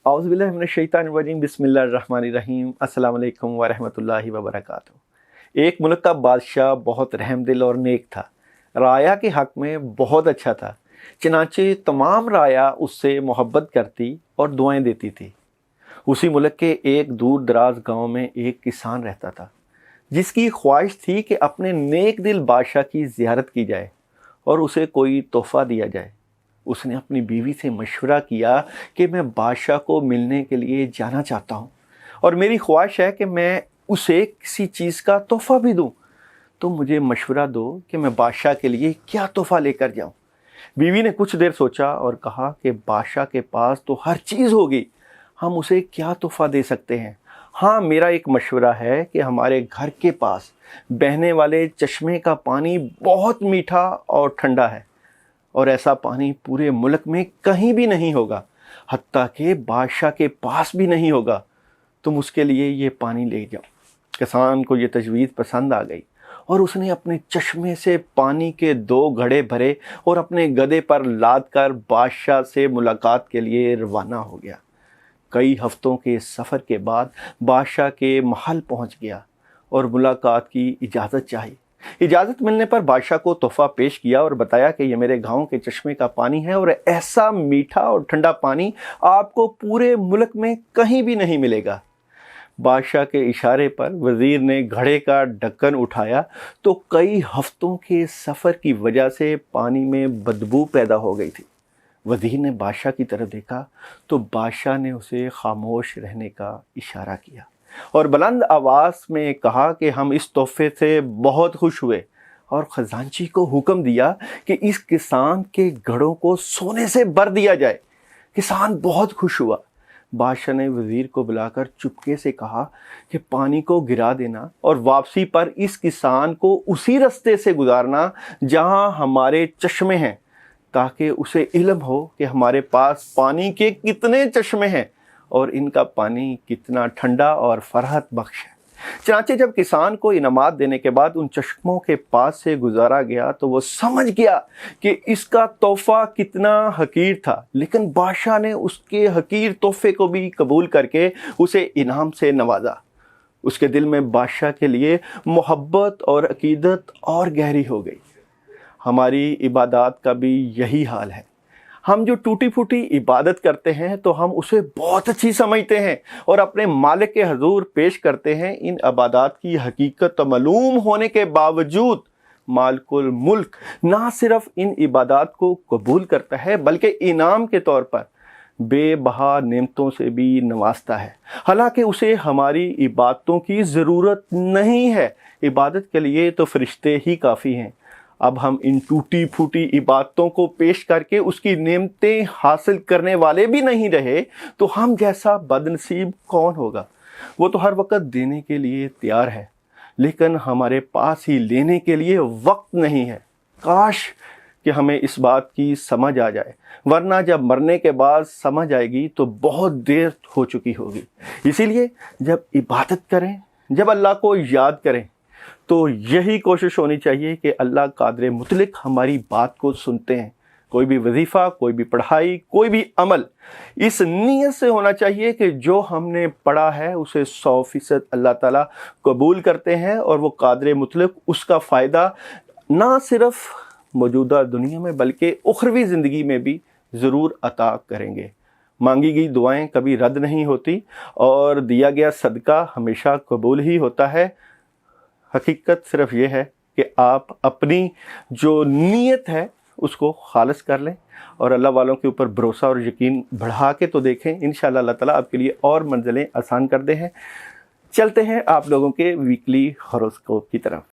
औज़ु बिल्लाहि मिनश शैतानिर रजीम, बिस्मिल्लाहिर रहमानिर रहीम, अस्सलामु अलैकुम व रहमतुल्लाहि व बरकातुहू। एक मुल्क का बादशाह बहुत रहमदिल और नेक था। राया के हक़ में बहुत अच्छा था, चनाचे तमाम राया उससे मोहब्बत करती और दुआएं देती थी। उसी मुल्क के एक दूर दराज गांव में एक किसान रहता था, जिसकी ख्वाहिश थी कि अपने नेक दिल बादशाह की ज़ियारत की जाए और उसे कोई तोहफ़ा दिया जाए। उसने अपनी बीवी से मशवरा किया कि मैं बादशाह को मिलने के लिए जाना चाहता हूँ और मेरी ख्वाहिश है कि मैं उसे किसी चीज़ का तोहफ़ा भी दूँ, तो मुझे मशवरा दो कि मैं बादशाह के लिए क्या तोहफ़ा लेकर जाऊँ। बीवी ने कुछ देर सोचा और कहा कि बादशाह के पास तो हर चीज़ होगी, हम उसे क्या तोहफ़ा दे सकते हैं। हाँ, मेरा एक मशवरा है कि हमारे घर के पास बहने वाले चश्मे का पानी बहुत मीठा और ठंडा है और ऐसा पानी पूरे मुल्क में कहीं भी नहीं होगा, हत्ता कि बादशाह के पास भी नहीं होगा। तुम उसके लिए ये पानी ले जाओ। किसान को ये तजवीज़ पसंद आ गई और उसने अपने चश्मे से पानी के 2 घड़े भरे और अपने गधे पर लाद कर बादशाह से मुलाकात के लिए रवाना हो गया। कई हफ्तों के सफ़र के बाद बादशाह के महल पहुंच गया और मुलाकात की इजाज़त चाही। इजाज़त मिलने पर बादशाह को तोहफ़ा पेश किया और बताया कि ये मेरे गांव के चश्मे का पानी है और ऐसा मीठा और ठंडा पानी आपको पूरे मुल्क में कहीं भी नहीं मिलेगा। बादशाह के इशारे पर वज़ीर ने घड़े का ढक्कन उठाया तो कई हफ्तों के सफ़र की वजह से पानी में बदबू पैदा हो गई थी। वज़ीर ने बादशाह की तरफ देखा तो बादशाह ने उसे खामोश रहने का इशारा किया और बुलंद आवाज़ में कहा कि हम इस तोहफे से बहुत खुश हुए और ख़जांची को हुक्म दिया कि इस किसान के घड़ों को सोने से भर दिया जाए। किसान बहुत खुश हुआ। बादशाह ने वज़ीर को बुलाकर चुपके से कहा कि पानी को गिरा देना और वापसी पर इस किसान को उसी रास्ते से गुजारना जहां हमारे चश्मे हैं, ताकि उसे इल्म हो कि हमारे पास पानी के कितने चश्मे हैं और इनका पानी कितना ठंडा और फराहत बख्श है। चनाचे जब किसान को इनामात देने के बाद उन चश्मों के पास से गुजारा गया तो वो समझ गया कि इसका तोहफ़ा कितना हकीर था, लेकिन बादशाह ने उसके हकीर तोहफे को भी कबूल करके उसे इनाम से नवाजा। उसके दिल में बादशाह के लिए मोहब्बत और अकीदत और गहरी हो गई। हमारी इबादत का भी यही हाल है। हम जो टूटी फूटी इबादत करते हैं तो हम उसे बहुत अच्छी समझते हैं और अपने मालिक के हजूर पेश करते हैं। इन इबादत की हकीकत मालूम होने के बावजूद मालिकुल मुल्क ना सिर्फ इन इबादत को कबूल करता है बल्कि इनाम के तौर पर बेबहा नेमतों से भी नवाजता है। हालांकि उसे हमारी इबादतों की ज़रूरत नहीं है, इबादत के लिए तो फरिश्ते ही काफ़ी हैं। अब हम इन टूटी फूटी इबादतों को पेश करके उसकी नेमतें हासिल करने वाले भी नहीं रहे तो हम जैसा बदनसीब कौन होगा। वो तो हर वक्त देने के लिए तैयार है, लेकिन हमारे पास ही लेने के लिए वक्त नहीं है। काश कि हमें इस बात की समझ आ जाए, वरना जब मरने के बाद समझ आएगी तो बहुत देर हो चुकी होगी। इसीलिए जब इबादत करें, जब अल्लाह को याद करें, तो यही कोशिश होनी चाहिए कि अल्लाह कादिर मुतलक हमारी बात को सुनते हैं। कोई भी वजीफ़ा, कोई भी पढ़ाई, कोई भी अमल इस नीयत से होना चाहिए कि जो हमने पढ़ा है उसे 100% अल्लाह ताला कबूल करते हैं और वो कादिर मुतलक उसका फ़ायदा ना सिर्फ मौजूदा दुनिया में बल्कि उखरवी ज़िंदगी में भी ज़रूर अता करेंगे। मांगी गई दुआएं कभी रद्द नहीं होती और दिया गया सदका हमेशा कबूल ही होता है। हकीकत सिर्फ ये है कि आप अपनी जो नीयत है उसको खालिस कर लें और अल्लाह वालों के ऊपर भरोसा और यकीन बढ़ा के तो देखें। इंशाअल्लाह अल्लाह ताला आपके लिए और मंजिलें आसान कर दे हैं। चलते हैं आप लोगों के वीकली हॉरोस्कोप की तरफ।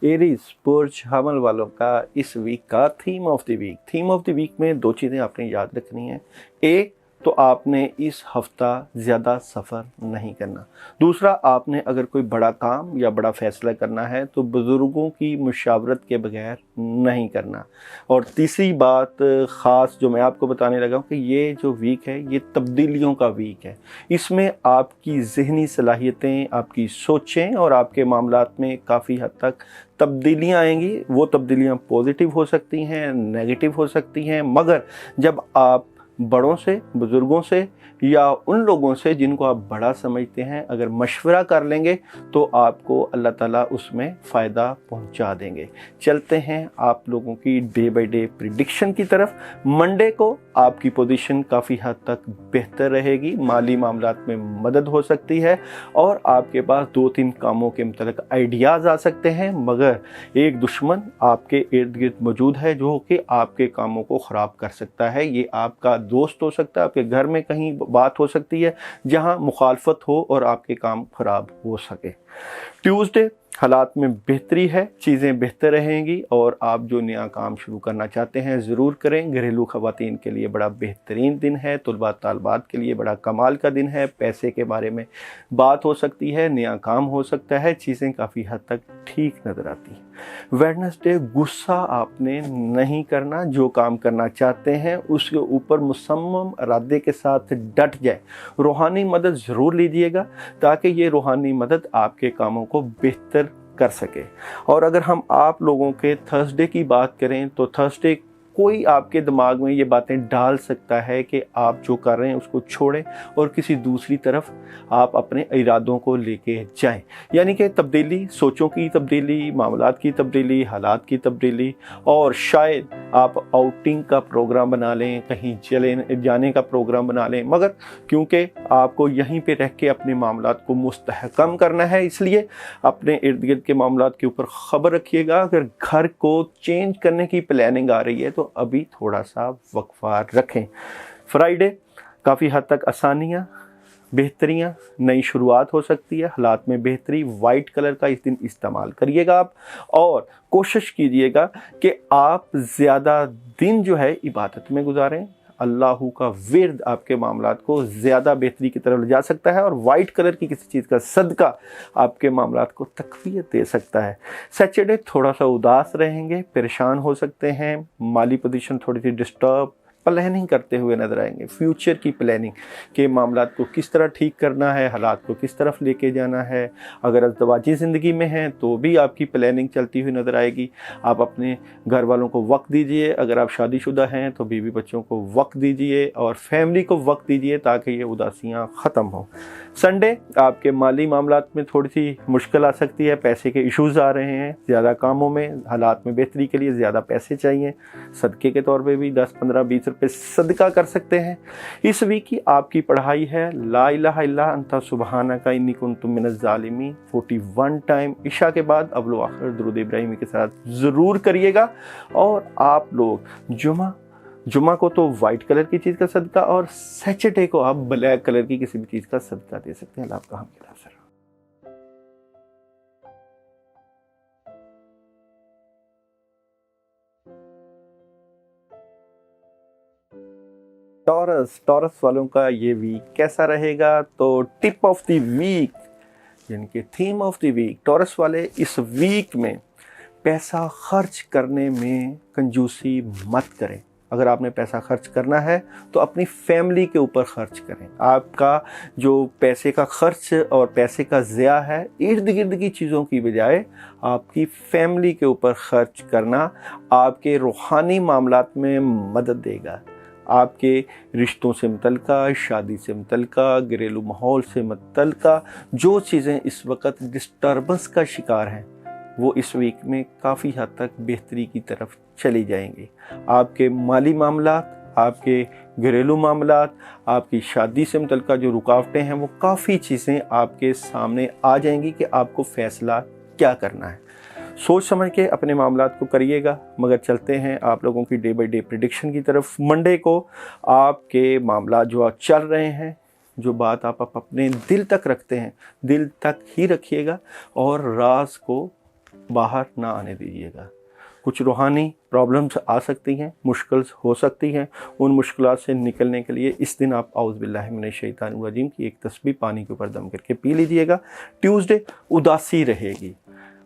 एरीज बुर्ज हमल वालों का इस वीक का थीम ऑफ द वीक में 2 चीज़ें आपने याद रखनी है। ए, तो आपने इस हफ्ता ज़्यादा सफ़र नहीं करना। दूसरा, आपने अगर कोई बड़ा काम या बड़ा फ़ैसला करना है तो बुज़ुर्गों की मशावरत के बगैर नहीं करना। और तीसरी बात ख़ास जो मैं आपको बताने लगा हूँ कि ये जो वीक है ये तब्दीलियों का वीक है। इसमें आपकी ज़हनी सलाहियतें, आपकी सोचें और आपके मामलात में काफ़ी हद तक तब्दीलियाँ आएंगी। वो तब्दीलियाँ पॉजिटिव हो सकती हैं, नेगेटिव हो सकती हैं, मगर जब आप बड़ों से, बुज़ुर्गों से या उन लोगों से जिनको आप बड़ा समझते हैं अगर मशवरा कर लेंगे तो आपको अल्लाह ताला उसमें फ़ायदा पहुंचा देंगे। चलते हैं आप लोगों की डे बाय डे प्रिडिक्शन की तरफ। मंडे को आपकी पोजीशन काफ़ी हद तक बेहतर रहेगी, माली मामलात में मदद हो सकती है और आपके पास 2-3 कामों के मतलब आइडियाज़ आ सकते हैं, मगर एक दुश्मन आपके इर्द गिर्द मौजूद है जो कि आपके कामों को ख़राब कर सकता है। ये आपका दोस्त हो सकता है, आपके घर में कहीं बात हो सकती है जहां मुखालफत हो और आपके काम खराब हो सके। ट्यूसडे हालात में बेहतरी है, चीज़ें बेहतर रहेंगी और आप जो नया काम शुरू करना चाहते हैं ज़रूर करें। घरेलू ख़वातीन के लिए बड़ा बेहतरीन दिन है, तुलबा तालबात के लिए बड़ा कमाल का दिन है। पैसे के बारे में बात हो सकती है, नया काम हो सकता है, चीज़ें काफ़ी हद तक ठीक नज़र आती हैं। वेडनेसडे गुस्सा आपने नहीं करना, जो काम करना चाहते हैं उसके ऊपर मुसम्मम इरादे के साथ डट जाए। रूहानी मदद ज़रूर लीजिएगा ताकि ये रूहानी मदद आपके कामों को बेहतर कर सके। और अगर हम आप लोगों के थर्सडे की बात करें तो थर्सडे कोई आपके दिमाग में ये बातें डाल सकता है कि आप जो कर रहे हैं उसको छोड़ें और किसी दूसरी तरफ आप अपने इरादों को लेके जाएं। यानी कि तब्दीली, सोचों की तब्दीली, मामलात की तब्दीली, हालात की तब्दीली, और शायद आप आउटिंग का प्रोग्राम बना लें, कहीं चले जाने का प्रोग्राम बना लें, मगर क्योंकि आपको यहीं पे रह के अपने मामलात को मुस्तहकम करना है इसलिए अपने इर्द गिर्द के मामलात के ऊपर ख़बर रखिएगा। अगर घर को चेंज करने की प्लानिंग आ रही है तो अभी थोड़ा सा वक्फा रखें। फ्राइडे काफ़ी हद तक आसानियाँ, बेहतरियाँ, नई शुरुआत हो सकती है, हालात में बेहतरी। वाइट कलर का इस दिन इस्तेमाल करिएगा आप और कोशिश कीजिएगा कि आप ज़्यादा दिन जो है इबादत में गुजारें। अल्लाह का विर्द आपके मामलात को ज़्यादा बेहतरी की तरफ ले जा सकता है और वाइट कलर की किसी चीज़ का सदका आपके मामलात को तक़वियत दे सकता है। सैटरडे थोड़ा सा उदास रहेंगे, परेशान हो सकते हैं, माली पोजीशन थोड़ी सी डिस्टर्ब, प्लानिंग करते हुए नज़र आएंगे। फ्यूचर की प्लानिंग के मामलात को किस तरह ठीक करना है, हालात को किस तरफ लेके जाना है। अगर अज़दवाजी ज़िंदगी में हैं तो भी आपकी प्लानिंग चलती हुई नज़र आएगी। आप अपने घर वालों को वक्त दीजिए, अगर आप शादीशुदा हैं तो बीवी बच्चों को वक्त दीजिए और फैमिली को वक्त दीजिए ताकि ये उदासियाँ ख़त्म हों। संडे आपके माली मामलात में थोड़ी सी मुश्किल आ सकती है, पैसे के इश्यूज़ आ रहे हैं, ज़्यादा कामों में, हालात में बेहतरी के लिए ज़्यादा पैसे चाहिए। सदक़े के तौर पे भी 10, 15, 20 रुपये सदका कर सकते हैं। इस वीक की आपकी पढ़ाई है ला इलाहा इल्ला अंता सुबहानका इन्नी कुन्तु मिनज़ ज़ालिमीन 41 टाइम इशा के बाद अव्वल आखिर दुरूद इब्राहिमी के साथ ज़रूर करिएगा। और आप लोग जुमा को तो वाइट कलर की चीज़ का सदका और सैटरडे को आप ब्लैक कलर की किसी भी चीज़ का सदका दे सकते हैं। अल्लाह आपका हम टॉरस वालों का ये वीक कैसा रहेगा? तो टिप ऑफ द वीक यानी कि theme of the week, Taurus वाले इस वीक में पैसा खर्च करने में कंजूसी मत करें। अगर आपने पैसा खर्च करना है तो अपनी फैमिली के ऊपर खर्च करें। आपका जो पैसे का खर्च और पैसे का ज़िया है, इर्द गिर्द की चीज़ों की बजाय आपकी फैमिली के ऊपर खर्च करना आपके रूहानी मामलात में मदद देगा। आपके रिश्तों से मुतल्लिका, शादी से मुतल्लिका, घरेलू माहौल से मुतल्लिका जो चीज़ें इस वक्त डिस्टर्बेंस का शिकार हैं वो इस वीक में काफ़ी हद तक बेहतरी की तरफ चली जाएंगी। आपके माली मामलात, आपके घरेलू मामलात, आपकी शादी से मुतल्लिका जो रुकावटें हैं वो काफ़ी चीज़ें आपके सामने आ जाएंगी कि आपको फ़ैसला क्या करना है। सोच समझ के अपने मामलात को करिएगा। मगर चलते हैं आप लोगों की डे बाय डे प्रेडिक्शन की तरफ। मंडे को आपके मामला जो आप चल रहे हैं, जो बात आप अपने दिल तक रखते हैं, दिल तक ही रखिएगा और राज को बाहर ना आने दीजिएगा। कुछ रूहानी प्रॉब्लम्स आ सकती हैं, मुश्किल्स हो सकती हैं। उन मुश्किलात से निकलने के लिए इस दिन आप औज़ बिल्लाहि मिनश शैतानिर रजीम की एक तस्बीह पानी के ऊपर दम करके पी लीजिएगा। ट्यूसडे उदासी रहेगी,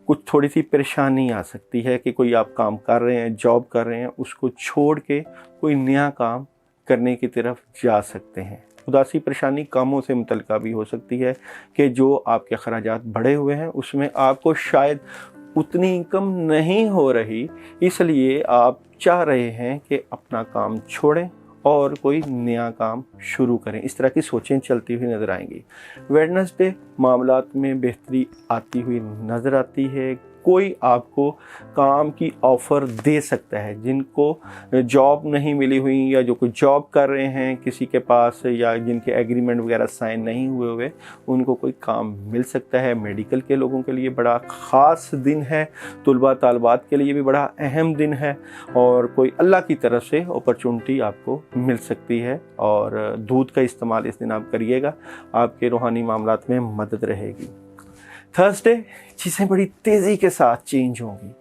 कुछ थोड़ी सी परेशानी आ सकती है कि कोई आप काम कर रहे हैं, जॉब कर रहे हैं, उसको छोड़ के कोई नया काम करने की तरफ जा सकते हैं। उदासी परेशानी कामों से मुतल्लिका भी हो सकती है कि जो आपके अखराजात बढ़े हुए हैं उसमें आपको शायद उतनी इनकम नहीं हो रही, इसलिए आप चाह रहे हैं कि अपना काम छोड़ें और कोई नया काम शुरू करें। इस तरह की सोचें चलती हुई नज़र आएंगी। वेडनेसडे मामलात में बेहतरी आती हुई नज़र आती है। कोई आपको काम की ऑफ़र दे सकता है, जिनको जॉब नहीं मिली हुई या जो कोई जॉब कर रहे हैं किसी के पास, या जिनके एग्रीमेंट वगैरह साइन नहीं हुए हुए, उनको कोई काम मिल सकता है। मेडिकल के लोगों के लिए बड़ा ख़ास दिन है, तुलबा तालबात के लिए भी बड़ा अहम दिन है, और कोई अल्लाह की तरफ से अपॉर्चुनिटी आपको मिल सकती है। और दूध का इस्तेमाल इस दिन आप करिएगा, आपके रूहानी मामलात में मदद रहेगी। थर्सडे चीज़ें बड़ी तेज़ी के साथ चेंज होंगी।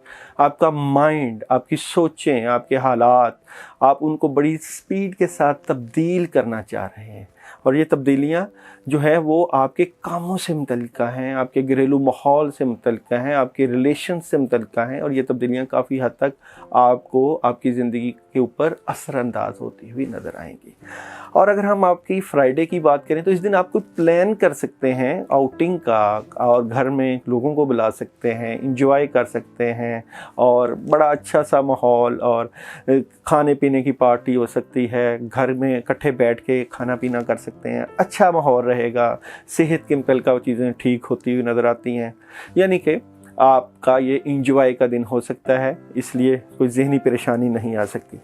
आपका माइंड, आपकी सोचें, आपके हालात, आप उनको बड़ी स्पीड के साथ तब्दील करना चाह रहे हैं, और ये तब्दीलियाँ जो है वो आपके कामों से मुतल्लिका हैं, आपके घरेलू माहौल से मुतल्लिका हैं, आपके रिलेशन से मुतल्लिका हैं, और ये तब्दीलियाँ काफ़ी हद तक आपको आपकी ज़िंदगी के ऊपर असरअंदाज होती हुई नज़र आएंगी। और अगर हम आपकी फ्राइडे की बात करें तो इस दिन आप कोई प्लान कर सकते हैं आउटिंग का, और घर में लोगों को बुला सकते हैं, इंजॉय कर सकते हैं, और बड़ा अच्छा सा माहौल और खाने पीने की पार्टी हो सकती है। घर में इकट्ठे बैठ के खाना पीना कर सकते हैं, अच्छा माहौल रहेगा, सेहत के मुतल्लिका चीज़ें ठीक होती हुई नज़र आती हैं। यानी कि आपका ये इंजॉय का दिन हो सकता है, इसलिए कोई ज़हनी परेशानी नहीं आ सकती।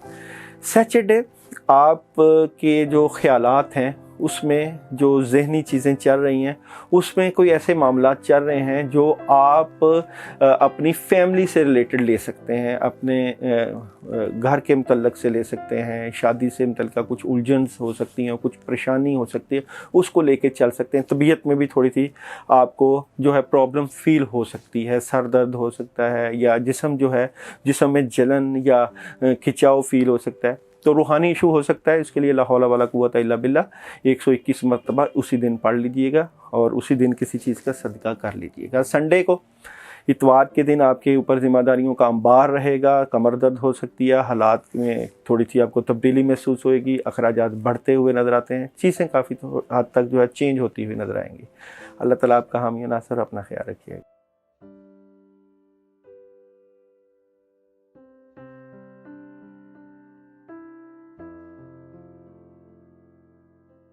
सैटरडे आप के जो ख़यालात हैं उसमें जो ज़हनी चीज़ें चल रही हैं, उसमें कोई ऐसे मामलात चल रहे हैं जो आप अपनी फैमिली से रिलेटेड ले सकते हैं, अपने घर के मुतल्लक से ले सकते हैं, शादी से मुतल्लिका कुछ उलझन हो सकती हैं, कुछ परेशानी हो सकती है, उसको लेके चल सकते हैं। तबीयत में भी थोड़ी सी आपको जो है प्रॉब्लम फ़ील हो सकती है, सर दर्द हो सकता है, या जिस्म में जलन या खिंचाव फ़ील हो सकता है। तो रूहानी इशू हो सकता है, इसके लिए ला हौला वला कुव्वता इल्ला बिल्लाह 121 मरतबा उसी दिन पढ़ लीजिएगा, और उसी दिन किसी चीज़ का सदका कर लीजिएगा। संडे को, इतवार के दिन आपके ऊपर ज़िम्मेदारियों का अंबार रहेगा, कमर दर्द हो सकती है, हालात में थोड़ी सी आपको तब्दीली महसूस होएगी, अखराजात बढ़ते हुए नज़र आते हैं, चीज़ें काफ़ी हद तक जो है चेंज होती हुई नज़र आएंगी। अल्लाह ताला आपका हामी नासर, अपना ख्याल रखिएगा।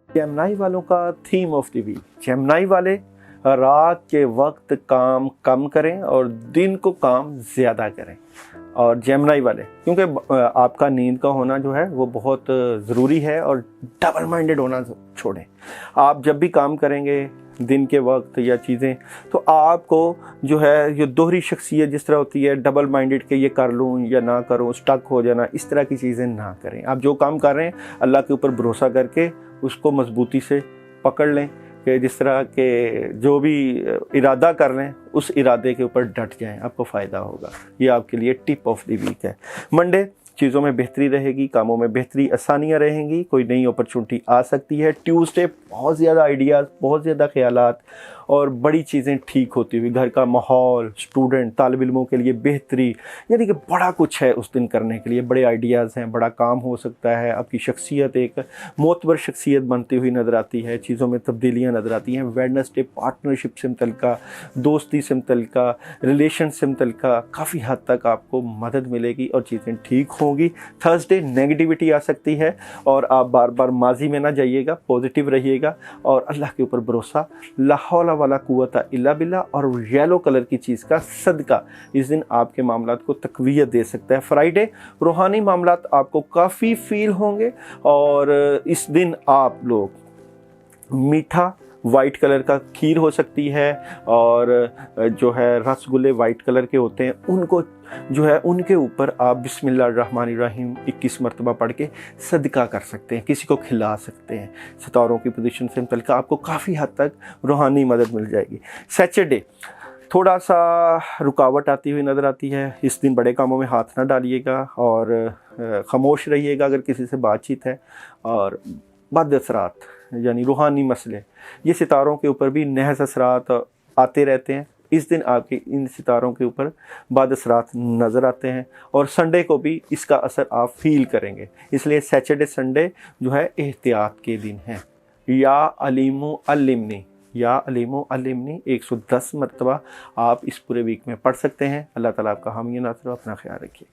जेमिनी वालों का theme of the week. Gemini वाले रात के वक्त काम कम करें और दिन को काम ज़्यादा करें। और जेमिनी वाले, क्योंकि आपका नींद का होना जो है वो बहुत ज़रूरी है, और डबल माइंडेड होना छोड़ें। आप जब भी काम करेंगे दिन के वक्त या चीज़ें, तो आपको जो है ये दोहरी शख्सियत जिस तरह होती है, डबल माइंडेड के ये कर लूँ या ना करूँ, स्टक हो जाना, इस तरह की चीज़ें ना करें। आप जो काम कर रहे हैं अल्लाह के ऊपर भरोसा करके उसको मजबूती से पकड़ लें, कि जिस तरह के जो भी इरादा कर लें उस इरादे के ऊपर डट जाएं, आपको फ़ायदा होगा। ये आपके लिए टिप ऑफ द वीक है। मंडे चीज़ों में बेहतरी रहेगी, कामों में बेहतरी, आसानियाँ रहेंगी, कोई नई अपॉर्चुनिटी आ सकती है। ट्यूसडे बहुत ज़्यादा आइडियाज़, बहुत ज़्यादा ख्यालात और बड़ी चीज़ें ठीक होती हुई, घर का माहौल, स्टूडेंट तालिब इल्मों के लिए बेहतरी, यानी कि बड़ा कुछ है उस दिन करने के लिए, बड़े आइडियाज़ हैं, बड़ा काम हो सकता है। आपकी शख्सियत एक मोतबर शख्सियत बनती हुई नज़र आती है, चीज़ों में तब्दीलियाँ नज़र आती हैं। वेडनेसडे पार्टनरशिप से मुतल्लिका, दोस्ती से मुतल्लिका, रिलेशन से मुतल्लिका काफ़ी हद तक आपको मदद मिलेगी और चीज़ें ठीक होंगी। थर्सडे नेगेटिविटी आ सकती है, और आप बार बार माजी में ना जाइएगा, पॉजिटिव रहिएगा और अल्लाह के ऊपर भरोसा, ला हौला वाला कुव्वता इल्ला बिल्लाह, और येलो कलर की चीज़ का सदका इस दिन आपके मामलात को तक़वियत दे सकता है। फ्राइडे रूहानी मामलात आपको काफ़ी फील होंगे, और इस दिन आप लोग मीठा वाइट कलर का खीर हो सकती है, और जो है रसगुल्ले वाइट कलर के होते हैं, उनको जो है उनके ऊपर आप बिस्मिल्लाहिर्रहमानिर्रहीम 21 मरतबा पढ़ के सदका कर सकते हैं, किसी को खिला सकते हैं। सितारों की पोजीशन से मुतल्लिक़ आपको काफ़ी हद तक रूहानी मदद मिल जाएगी। सैटरडे थोड़ा सा रुकावट आती हुई नज़र आती है। इस दिन बड़े कामों में हाथ ना डालिएगा और खामोश रहिएगा अगर किसी से बातचीत है। और बद असरात यानी रूहानी मसले, ये सितारों के ऊपर भी नहस असरात आते रहते हैं। इस दिन आपके इन सितारों के ऊपर बद असरात नज़र आते हैं और संडे को भी इसका असर आप फील करेंगे। इसलिए सैटरडे संडे जो है एहतियात के दिन हैं। या अलीमु अल्लिमनी, या अलीमु अल्लिमनी 110 मरतबा आप इस पूरे वीक में पढ़ सकते हैं। अल्लाह ताला आपका हामी नासर, अपना ख्याल रखिए।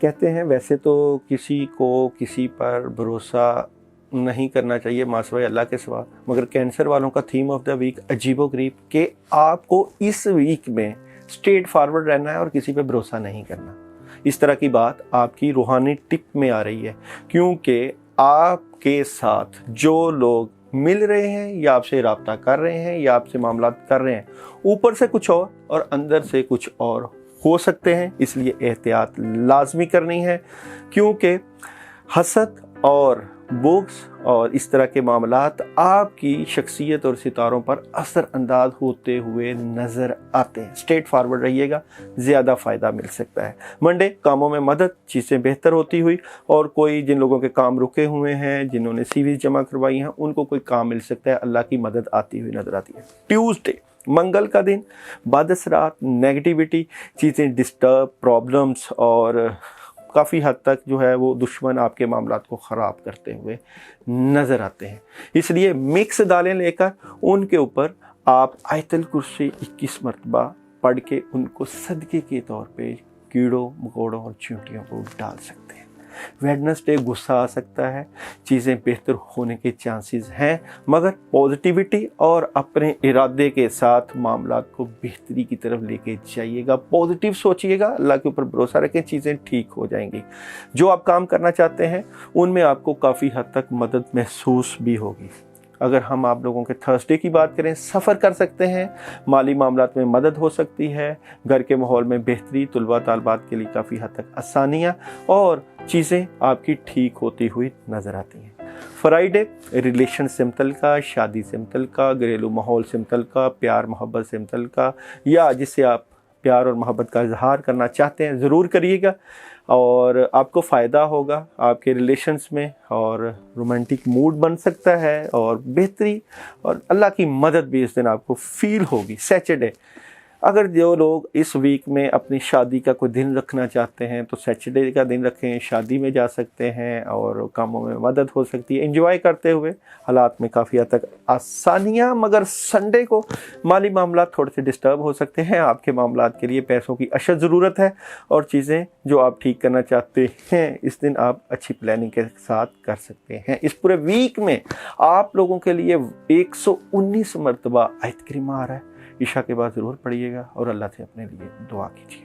कहते हैं वैसे तो किसी को किसी पर भरोसा नहीं करना चाहिए मासवाए अल्लाह के सिवा, मगर कैंसर वालों का थीम ऑफ द वीक अजीबोगरीब कि आपको इस वीक में स्ट्रेट फॉरवर्ड रहना है और किसी पे भरोसा नहीं करना। इस तरह की बात आपकी रूहानी टिप में आ रही है, क्योंकि आपके साथ जो लोग मिल रहे हैं या आपसे रब्ता कर रहे हैं या आपसे मामला कर रहे हैं, ऊपर से कुछ और अंदर से कुछ और हो सकते हैं। इसलिए एहतियात लाजमी करनी है, क्योंकि हसद और बुग़्ज़ और इस तरह के मामलात आपकी शख्सियत और सितारों पर असर अंदाज होते हुए नज़र आते हैं। स्ट्रेट फॉरवर्ड रहिएगा, ज़्यादा फ़ायदा मिल सकता है। मंडे कामों में मदद, चीज़ें बेहतर होती हुई, और कोई जिन लोगों के काम रुके हुए हैं, जिन्होंने सीवीज़ जमा करवाई हैं, उनको कोई काम मिल सकता है। अल्लाह की मदद आती हुई नज़र आती है। ट्यूसडे मंगल का दिन, बद असरात, नेगेटिविटी, चीज़ें डिस्टर्ब, प्रॉब्लम्स और काफ़ी हद तक जो है वो दुश्मन आपके मामलात को ख़राब करते हुए नज़र आते हैं। इसलिए मिक्स दालें लेकर उनके ऊपर आप आयतल कुर्सी 21 मरतबा पढ़ के उनको सदक़े के तौर पे कीड़ों मकोड़ों और चींटियों को डाल सकते हैं। वेडनेसडे गुस्सा आ सकता है, चीज़ें बेहतर होने के चांसेस हैं, मगर पॉजिटिविटी और अपने इरादे के साथ मामलात को बेहतरी की तरफ लेके जाइएगा। पॉजिटिव सोचिएगा, अल्लाह के ऊपर भरोसा रखें, चीज़ें ठीक हो जाएंगी। जो आप काम करना चाहते हैं उनमें आपको काफ़ी हद तक मदद महसूस भी होगी। अगर हम आप लोगों के थर्सडे की बात करें, सफ़र कर सकते हैं, माली मामलात में मदद हो सकती है, घर के माहौल में बेहतरी, तुलबा तालबात के लिए काफ़ी हद तक आसानियाँ और चीज़ें आपकी ठीक होती हुई नज़र आती हैं। फ्राइडे रिलेशन से मुतल्लिक़, शादी से मुतल्लिक़, घरेलू माहौल से मुतल्लिक़, प्यार मोहब्बत से मुतल्लिक़, या जिससे आप प्यार और मोहब्बत का इजहार करना चाहते हैं, ज़रूर करिएगा और आपको फ़ायदा होगा आपके रिलेशंस में, और रोमांटिक मूड बन सकता है और बेहतरी और अल्लाह की मदद भी इस दिन आपको फ़ील होगी। सैटरडे, अगर जो लोग इस वीक में अपनी शादी का कोई दिन रखना चाहते हैं तो सैटरडे का दिन रखें, शादी में जा सकते हैं और कामों में मदद हो सकती है। एंजॉय करते हुए हालात में काफ़ी हद तक आसानियाँ, मगर संडे को माली मामला थोड़े से डिस्टर्ब हो सकते हैं। आपके मामलात के लिए पैसों की अशद ज़रूरत है और चीज़ें जो आप ठीक करना चाहते हैं इस दिन आप अच्छी प्लानिंग के साथ कर सकते हैं। इस पूरे वीक में आप लोगों के लिए 119 मरतबा आयत करीमा आ रहा है, ईशा के बाद ज़रूर पढ़िएगा और अल्लाह से अपने लिए दुआ कीजिए।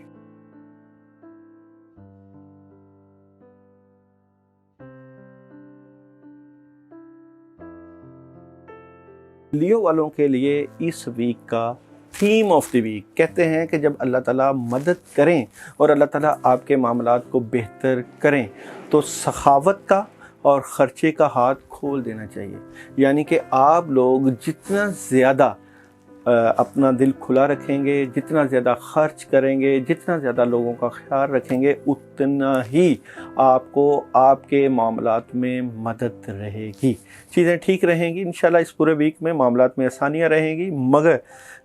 लियो वालों के लिए इस वीक का थीम ऑफ द वीक कहते हैं कि जब अल्लाह ताला मदद करें और अल्लाह ताला आपके मामलात को बेहतर करें तो सखावत का और ख़र्चे का हाथ खोल देना चाहिए। यानी कि आप लोग जितना ज़्यादा अपना दिल खुला रखेंगे, जितना ज़्यादा खर्च करेंगे, जितना ज़्यादा लोगों का ख्याल रखेंगे, उतना ही आपको आपके मामलात में मदद रहेगी, चीज़ें ठीक रहेंगी। इंशाल्लाह इस पूरे वीक में मामलात में आसानियाँ रहेंगी, मगर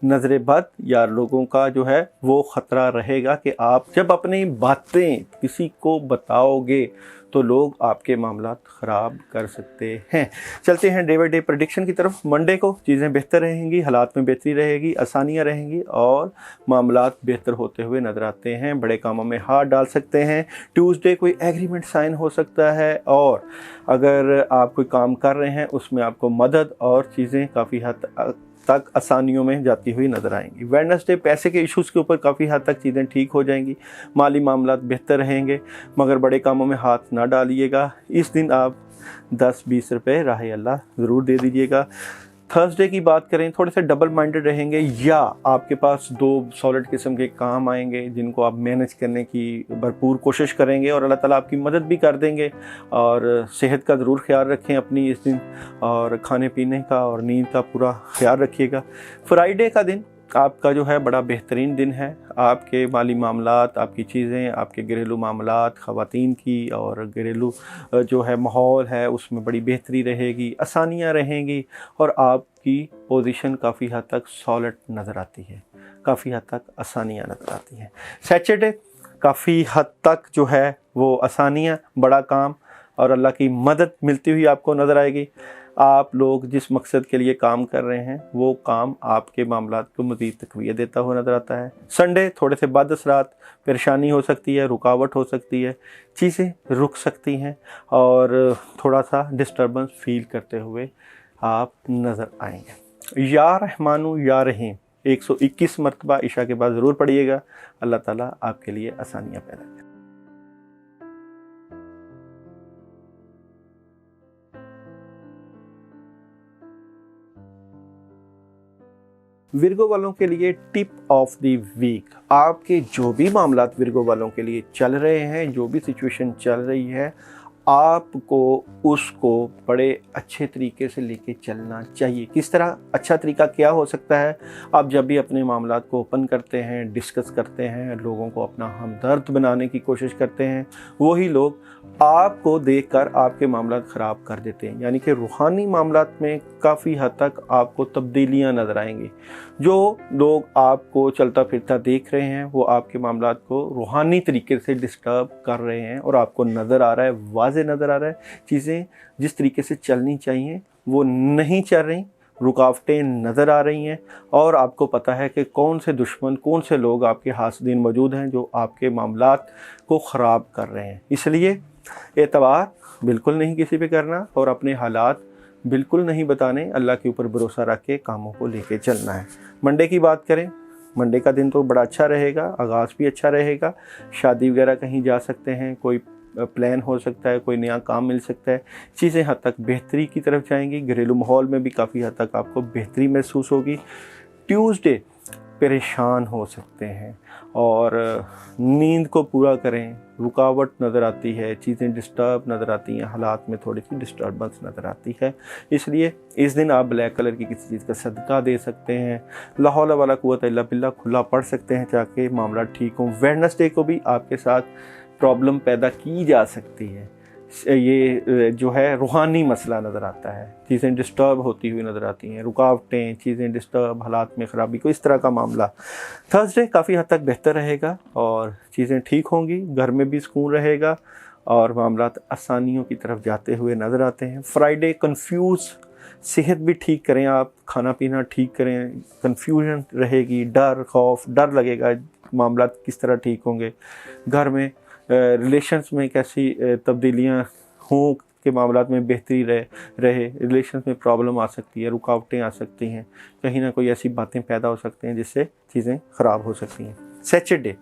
नज़र बद या लोगों का जो है वो ख़तरा रहेगा कि आप जब अपनी बातें किसी को बताओगे तो लोग आपके मामलात ख़राब कर सकते हैं। चलते हैं डे बाई डे प्रेडिक्शन की तरफ। मंडे को चीज़ें बेहतर रहेंगी, हालात में बेहतरी रहेगी, आसानियाँ रहेंगी और मामलात बेहतर होते हुए नज़र आते हैं। बड़े कामों में हाथ डाल सकते हैं। ट्यूसडे कोई एग्रीमेंट साइन हो सकता है और अगर आप कोई काम कर रहे हैं उसमें आपको मदद और चीज़ें काफ़ी हद तक आसानियों में जाती हुई नज़र आएंगी। वेडनेसडे पैसे के इश्यूज़ के ऊपर काफ़ी हद तक चीज़ें ठीक हो जाएंगी, माली बेहतर रहेंगे, मगर बड़े कामों में हाथ ना डालिएगा। इस दिन आप 10-20 रुपये राह अल्लाह ज़रूर दे दीजिएगा। थर्सडे की बात करें, थोड़े से डबल माइंडेड रहेंगे या आपके पास 2 सॉलिड किस्म के काम आएंगे जिनको आप मैनेज करने की भरपूर कोशिश करेंगे और अल्लाह ताला आपकी मदद भी कर देंगे। और सेहत का ज़रूर ख्याल रखें अपनी इस दिन, और खाने पीने का और नींद का पूरा ख्याल रखिएगा। फ्राइडे का दिन आपका जो है बड़ा बेहतरीन दिन है। आपके माली मामलात, आपकी चीज़ें, आपके घरेलू मामलात, ख़वातीन की और घरेलू जो है माहौल है उसमें बड़ी बेहतरी रहेगी, आसानियाँ रहेंगी और आपकी पोजीशन काफ़ी हद तक सॉलिड नज़र आती है, काफ़ी हद तक आसानियाँ नज़र आती हैं। सैटरडे काफ़ी हद तक जो है वो आसानियाँ, बड़ा काम और अल्लाह की मदद मिलती हुई आपको नज़र आएगी। आप लोग जिस मकसद के लिए काम कर रहे हैं वो काम आपके मामलात को मज़ीद तक़वियत देता हुआ नज़र आता है। संडे थोड़े से बाद असरात, परेशानी हो सकती है, रुकावट हो सकती है, चीज़ें रुक सकती हैं और थोड़ा सा डिस्टर्बेंस फील करते हुए आप नज़र आएंगे। या रहमानु या रहीम 121 मरतबा इशा के बाद ज़रूर पढ़िएगा। अल्लाह ताला आपके लिए आसानियाँ पैदा करें। विर्गो वालों के लिए टिप ऑफ द वीक, आपके जो भी मामलात विर्गो वालों के लिए चल रहे हैं, जो भी सिचुएशन चल रही है, आपको उसको बड़े अच्छे तरीके से लेके चलना चाहिए। किस तरह अच्छा तरीका क्या हो सकता है? आप जब भी अपने मामलात को ओपन करते हैं, डिस्कस करते हैं, लोगों को अपना हमदर्द बनाने की कोशिश करते हैं, वही लोग आपको देखकर आपके मामलात ख़राब कर देते हैं। यानी कि रूहानी मामलात में काफ़ी हद तक आपको तब्दीलियाँ नज़र आएंगी। जो लोग आपको चलता फिरता देख रहे हैं वो आपके मामलात को रूहानी तरीके से डिस्टर्ब कर रहे हैं और आपको नज़र आ रहा है, वाज़े नज़र आ रहा है, चीज़ें जिस तरीके से चलनी चाहिए वो नहीं चल रही, रुकावटें नज़र आ रही हैं और आपको पता है कि कौन से दुश्मन, कौन से लोग आपके हासदीन मौजूद हैं जो आपके मामलात को ख़राब कर रहे हैं। इसलिए एतबार बिल्कुल नहीं किसी पे करना और अपने हालात बिल्कुल नहीं बताने, अल्लाह के ऊपर भरोसा रख के कामों को लेके चलना है। मंडे की बात करें, मंडे का दिन तो बड़ा अच्छा रहेगा, आगाज़ भी अच्छा रहेगा। शादी वगैरह कहीं जा सकते हैं, कोई प्लान हो सकता है, कोई नया काम मिल सकता है, चीज़ें हद तक बेहतरी की तरफ जाएंगी। घरेलू माहौल में भी काफ़ी हद तक आपको बेहतरी महसूस होगी। ट्यूसडे परेशान हो सकते हैं और नींद को पूरा करें, रुकावट नज़र आती है, चीज़ें डिस्टर्ब नज़र आती हैं, हालात में थोड़ी सी डिस्टर्बेंस नज़र आती है। इसलिए इस दिन आप ब्लैक कलर की किसी चीज़ का सदका दे सकते हैं, ला हौला वला कुव्वता इल्ला बिल्लाह खुला पढ़ सकते हैं ताकि मामला ठीक हो। वेडनेसडे को भी आपके साथ प्रॉब्लम पैदा की जा सकती है, ये जो है रूहानी मसला नज़र आता है, चीज़ें डिस्टर्ब होती हुई नज़र आती हैं, रुकावटें, चीज़ें डिस्टर्ब, हालात में ख़राबी, को इस तरह का मामला। थर्सडे काफ़ी हद तक बेहतर रहेगा और चीज़ें ठीक होंगी, घर में भी सुकून रहेगा और मामलात आसानियों की तरफ जाते हुए नज़र आते हैं। फ्राइडे कंफ्यूज, सेहत भी ठीक करें, आप खाना पीना ठीक करें, कंफ्यूजन रहेगी, डर खौफ, डर लगेगा, मामलात किस तरह ठीक होंगे, घर में रिलेशंस में कैसी तब्दीलियाँ हों के मामलात में बेहतरी रहे, रिलेशंस में प्रॉब्लम आ सकती है, रुकावटें आ सकती हैं, कहीं ना कोई ऐसी बातें पैदा हो सकती हैं जिससे चीज़ें ख़राब हो सकती हैं। सैटरडे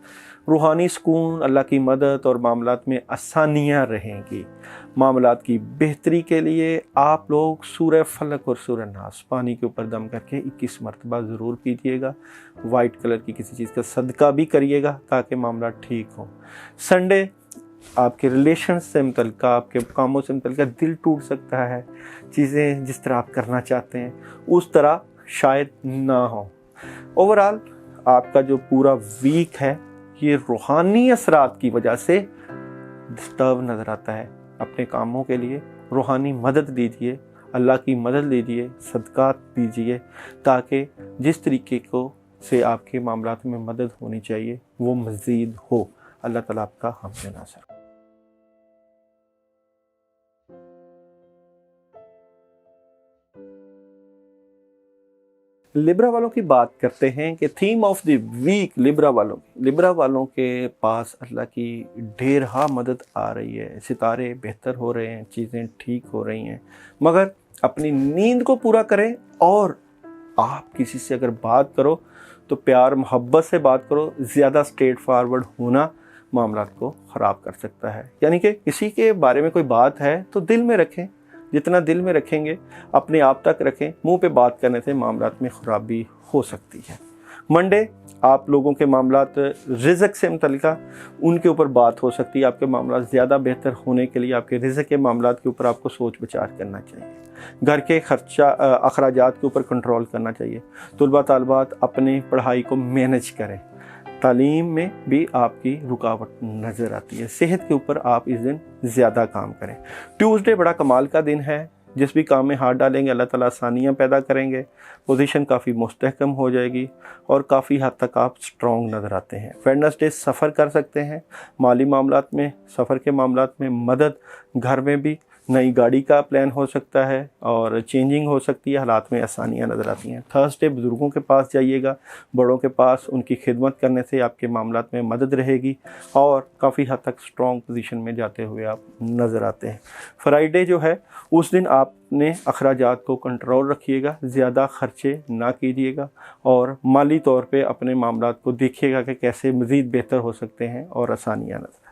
रूहानी सुकून, अल्लाह की मदद और मामलात में आसानियाँ रहेंगी। मामलात की बेहतरी के लिए आप लोग सूरह फलक और सूरह नास पानी के ऊपर दम करके 21 मरतबा ज़रूर पीजिएगा। वाइट कलर की किसी चीज़ का सदका भी करिएगा ताकि मामला ठीक हो। संडे आपके रिलेशन से मुतल्लिक़, आपके कामों से मुतल्लिक़ दिल टूट सकता है, चीज़ें जिस तरह आप करना चाहते हैं उस तरह शायद ना हो। ओवरऑल आपका जो पूरा वीक है ये रूहानी असरात की वजह से डिस्टर्ब नज़र आता है। अपने कामों के लिए रूहानी मदद दीजिए, अल्लाह की मदद लीजिए, सदक़ात दीजिए ताकि जिस तरीके को से आपके मामलात में मदद होनी चाहिए वो मज़ीद हो। अल्लाह ताला आपका हमसे नासर। लिब्रा वालों की बात करते हैं कि theme of the week Libra वालों के पास अल्लाह की ढेरहा मदद आ रही है, सितारे बेहतर हो रहे हैं, चीज़ें ठीक हो रही हैं, मगर अपनी नींद को पूरा करें और आप किसी से अगर बात करो तो प्यार मोहब्बत से बात करो। ज़्यादा स्ट्रेट फॉरवर्ड होना मामला को ख़राब कर सकता है। यानी कि किसी के बारे में कोई बात है तो दिल में रखें, जितना दिल में रखेंगे अपने आप तक रखें, मुंह पे बात करने से मामलात में ख़राबी हो सकती है। मंडे आप लोगों के मामलात रिज़्क से मुतल्लिका उनके ऊपर बात हो सकती है। आपके मामलात ज़्यादा बेहतर होने के लिए आपके रिज़्क के मामलात के ऊपर आपको सोच विचार करना चाहिए। घर के खर्चा अखराजात के ऊपर कंट्रोल करना चाहिए। तुलबा तालबात अपनी पढ़ाई को मैनेज करें। तालीम में भी आपकी रुकावट नज़र आती है। सेहत के ऊपर आप इस दिन ज़्यादा काम करें। ट्यूसडे बड़ा कमाल का दिन है। जिस भी काम में हाथ डालेंगे अल्लाह ताला आसानियाँ पैदा करेंगे। पोजीशन काफ़ी मुस्तहकम हो जाएगी और काफ़ी हद तक आप स्ट्रॉन्ग नज़र आते हैं। वेडनेसडे सफ़र कर सकते हैं। माली मामलात में, सफ़र के मामलात में मदद, घर में भी नई गाड़ी का प्लान हो सकता है और चेंजिंग हो सकती है। हालात में आसानियाँ नज़र आती हैं। थर्सडे बुज़ुर्गों के पास जाइएगा, बड़ों के पास, उनकी खिदमत करने से आपके मामलात में मदद रहेगी और काफ़ी हद तक स्ट्रॉन्ग पोजीशन में जाते हुए आप नज़र आते हैं। फ्राइडे जो है उस दिन आपने अखराजात को कंट्रोल रखिएगा, ज़्यादा खर्चे ना कीजिएगा और माली तौर पे अपने मामलात को देखिएगा कि कैसे मज़ीद बेहतर हो सकते हैं और आसानियाँ नज़र।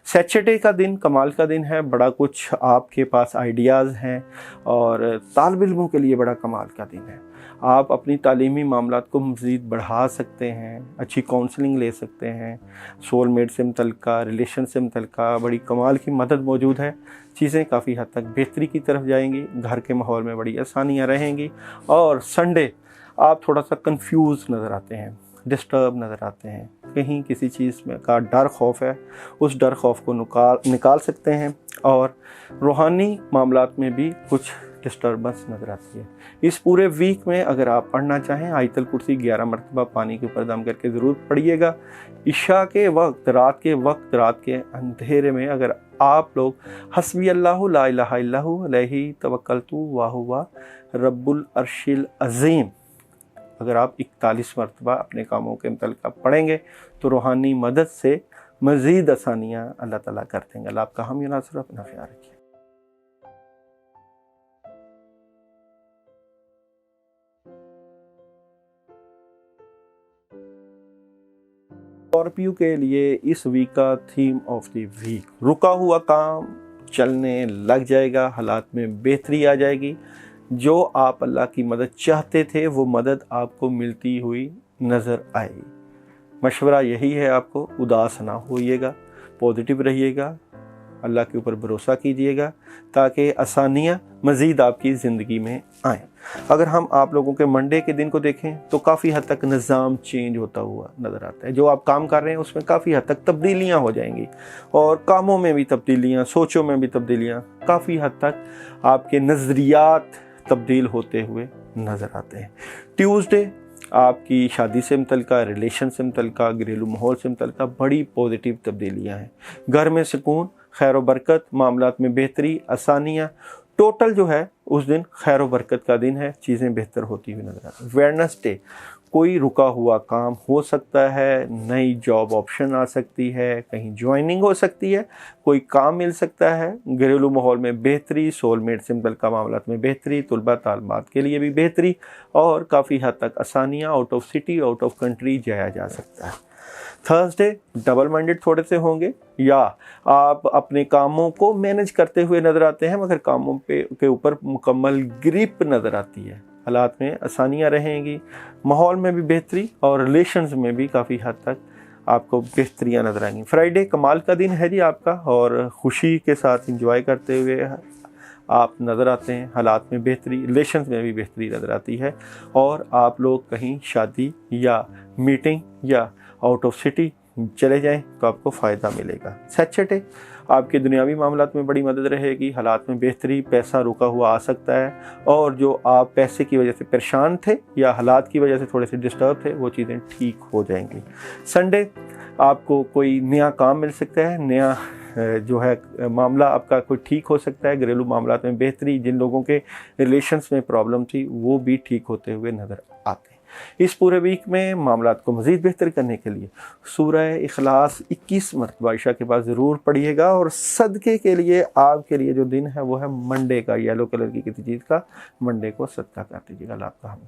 सैटरडे का दिन कमाल का दिन है। बड़ा कुछ आपके पास आइडियाज़ हैं और तालिब इल्मों के लिए बड़ा कमाल का दिन है। आप अपनी तालीमी मामलात को मज़ीद बढ़ा सकते हैं, अच्छी काउंसलिंग ले सकते हैं, सोलमेट से मुतल्लिका, रिलेशन से मुतल्लिका बड़ी कमाल की मदद मौजूद है। चीज़ें काफ़ी हद तक बेहतरी की तरफ जाएंगी। घर के माहौल में बड़ी आसानियाँ रहेंगी। और संडे आप थोड़ा सा कंफ्यूज नज़र आते हैं, डिस्टर्ब नज़र आते हैं, कहीं किसी चीज़ में का डर खौफ है, उस डर खौफ को निकाल सकते हैं और रूहानी मामलात में भी कुछ डिस्टर्बेंस नज़र आती है। इस पूरे वीक में अगर आप पढ़ना चाहें आयतल कुर्सी 11 मरतबा पानी के ऊपर दम करके ज़रूर पढ़िएगा। इशा के वक्त, रात के अंधेरे में अगर आप लोग हस्बी अल्लाहु ला इलाहा इल्लहु अलैहि तवक्कलतु व हुवा रब्बुल अर्शिल अज़ीम अगर आप 41 मरतबा अपने कामों के मुतल्लिक़ पढ़ेंगे तो रूहानी मदद से मज़ीद आसानियाँ अल्लाह ताला कर देंगे। अल्लाह आपका हामी नासर, अपना ख्याल रखिए। स्कॉर्पियो के लिए इस वीक का थीम ऑफ द वीक, रुका हुआ काम चलने लग जाएगा, हालात में बेहतरी आ जाएगी। जो आप अल्लाह की मदद चाहते थे वो मदद आपको मिलती हुई नज़र आएगी। मशवरा यही है आपको, उदास ना होइएगा, पॉजिटिव रहिएगा, अल्लाह के ऊपर भरोसा कीजिएगा ताकि आसानियाँ मज़ीद आपकी ज़िंदगी में आएँ। अगर हम आप लोगों के मंडे के दिन को देखें तो काफ़ी हद तक निज़ाम चेंज होता हुआ नज़र आता है। जो आप काम कर रहे हैं उसमें काफ़ी हद तक तब्दीलियाँ हो जाएंगी और कामों में भी तब्दीलियाँ, सोचों में भी तब्दीलियाँ, काफ़ी हद तक आपके नज़रियात तब्दील होते हुए नज़र आते हैं। ट्यूसडे आपकी शादी से मुतल्लिका, रिलेशन से मुतल्लिका, घरेलू माहौल से मुतल्लिका बड़ी पॉजिटिव तब्दीलियाँ हैं। घर में सुकून, खैर व बरकत, मामलात में बेहतरी, आसानियाँ, टोटल जो है उस दिन खैर व बरकत का दिन है। चीज़ें बेहतर होती हुई नज़र आती हैं। वेडनेसडे कोई रुका हुआ काम हो सकता है, नई जॉब ऑप्शन आ सकती है, कहीं ज्वाइनिंग हो सकती है, कोई काम मिल सकता है, घरेलू माहौल में बेहतरी, सोलमेट से मुतल्लिका मामलात में बेहतरी, तुलबा तालिबात के लिए भी बेहतरी और काफ़ी हद तक आसानियाँ, out of city, out of country जाया जा सकता है। थर्सडे डबल माइंडेड थोड़े से होंगे या आप अपने कामों को मैनेज करते हुए नज़र आते हैं मगर कामों के ऊपर मुकम्मल ग्रिप नज़र आती है। हालात में आसानियाँ रहेंगी, माहौल में भी बेहतरी और रिलेशंस में भी काफ़ी हद तक आपको बेहतरियाँ नज़र आएंगी। फ्राइडे कमाल का दिन है जी आपका और ख़ुशी के साथ इंजॉय करते हुए आप नज़र आते हैं। हालात में बेहतरी, रिलेशंस में भी बेहतरी नज़र आती है और आप लोग कहीं शादी या मीटिंग या आउट ऑफ सिटी चले जाएं तो आपको फ़ायदा मिलेगा। सैटरडे आपके दुनियावी मामलात में बड़ी मदद रहेगी, हालात में बेहतरी, पैसा रुका हुआ आ सकता है और जो आप पैसे की वजह से परेशान थे या हालात की वजह से थोड़े से डिस्टर्ब थे वो चीज़ें ठीक हो जाएंगी। संडे आपको कोई नया काम मिल सकता है, नया जो है मामला आपका कोई ठीक हो सकता है, घरेलू मामलात में बेहतरी, जिन लोगों के रिलेशंस में प्रॉब्लम थी वो भी ठीक होते हुए नज़र आते हैं। इस पूरे वीक में मामलात को मज़ीद बेहतर करने के लिए सूरह इखलास 21 मरतबा आयशा के पास ज़रूर पढ़िएगा और सदक़े के लिए आपके लिए जो दिन है वो है मंडे का, येलो कलर की किसी चीज़ का, मंडे को सदका कर दीजिएगा। अल्लाह आपका हामी।